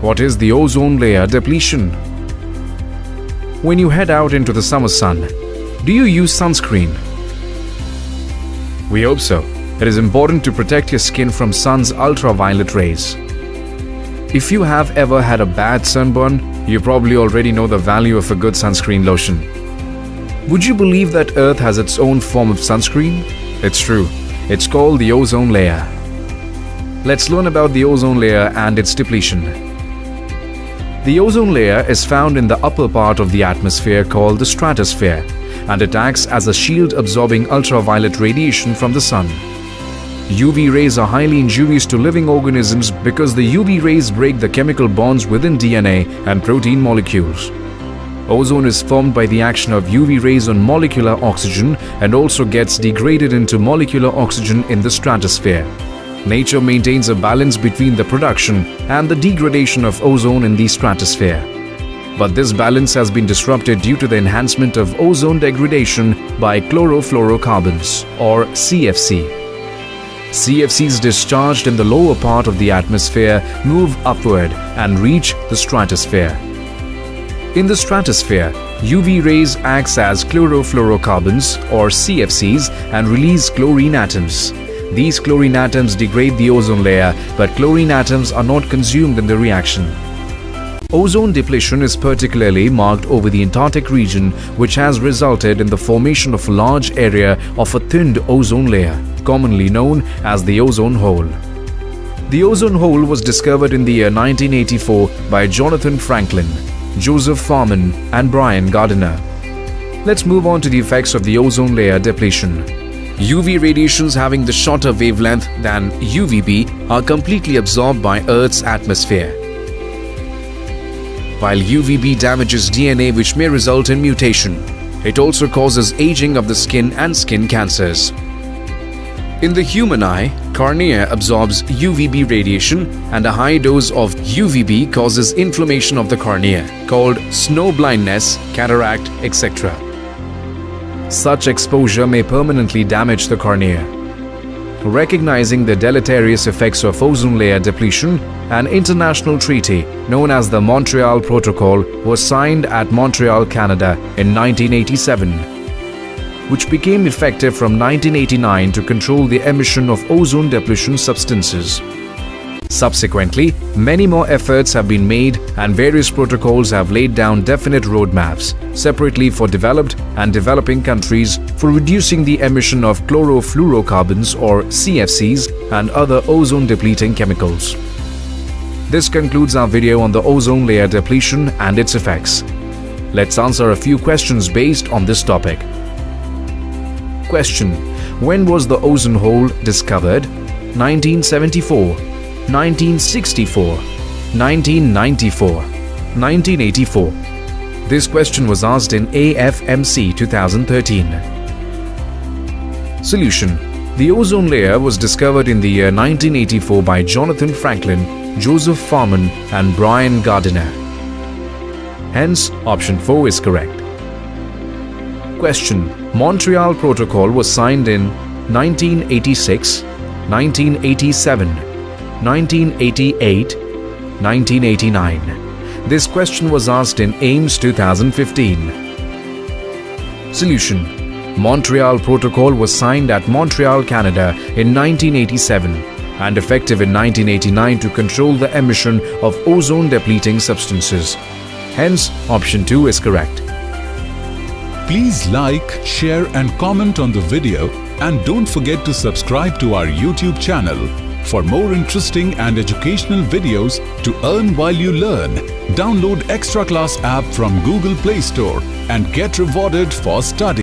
What is the ozone layer depletion? When you head out into the summer sun, do you use sunscreen? We hope so. It is important to protect your skin from sun's ultraviolet rays. If you have ever had a bad sunburn, you probably already know the value of a good sunscreen lotion. Would you believe that Earth has its own form of sunscreen? It's true. It's called the ozone layer. Let's learn about the ozone layer and its depletion. The ozone layer is found in the upper part of the atmosphere called the stratosphere, and it acts as a shield absorbing ultraviolet radiation from the sun. UV rays are highly injurious to living organisms because the UV rays break the chemical bonds within DNA and protein molecules. Ozone is formed by the action of UV rays on molecular oxygen and also gets degraded into molecular oxygen in the stratosphere. Nature maintains a balance between the production and the degradation of ozone in the stratosphere. But this balance has been disrupted due to the enhancement of ozone degradation by chlorofluorocarbons, or CFC. CFCs discharged in the lower part of the atmosphere move upward and reach the stratosphere. In the stratosphere, UV rays act as chlorofluorocarbons, or CFCs, and release chlorine atoms. These chlorine atoms degrade the ozone layer, but chlorine atoms are not consumed in the reaction. Ozone depletion is particularly marked over the Antarctic region, which has resulted in the formation of a large area of a thinned ozone layer, commonly known as the ozone hole. The ozone hole was discovered in the year 1984 by Jonathan Franklin, Joseph Farman, and Brian Gardiner. Let's move on to the effects of the ozone layer depletion. UV radiations having the shorter wavelength than UVB are completely absorbed by Earth's atmosphere. While UVB damages DNA, which may result in mutation, it also causes aging of the skin and skin cancers. In the human eye, cornea absorbs UVB radiation, and a high dose of UVB causes inflammation of the cornea, called snow blindness, cataract, etc. Such exposure may permanently damage the cornea. Recognizing the deleterious effects of ozone layer depletion, an international treaty known as the Montreal Protocol was signed at Montreal, Canada in 1987. Which became effective from 1989 to control the emission of ozone depletion substances. Subsequently, many more efforts have been made and various protocols have laid down definite roadmaps, separately for developed and developing countries, for reducing the emission of chlorofluorocarbons, or CFCs, and other ozone-depleting chemicals. This concludes our video on the ozone layer depletion and its effects. Let's answer a few questions based on this topic. Question: when was the ozone hole discovered? 1974, 1964, 1994, 1984. This question was asked in AFMC 2013. Solution: the ozone layer was discovered in the year 1984 by Jonathan Franklin, Joseph Farman, and Brian Gardiner. Hence, option 4 is correct. Question: Montreal Protocol was signed in 1986, 1987, 1988, 1989. This question was asked in AIMS 2015. Solution: Montreal Protocol was signed at Montreal, Canada in 1987 and effective in 1989 to control the emission of ozone-depleting substances. Hence, option 2 is correct. Please like, share and comment on the video, and don't forget to subscribe to our YouTube channel for more interesting and educational videos to earn while you learn. Download Extra Class app from Google Play Store and get rewarded for studying.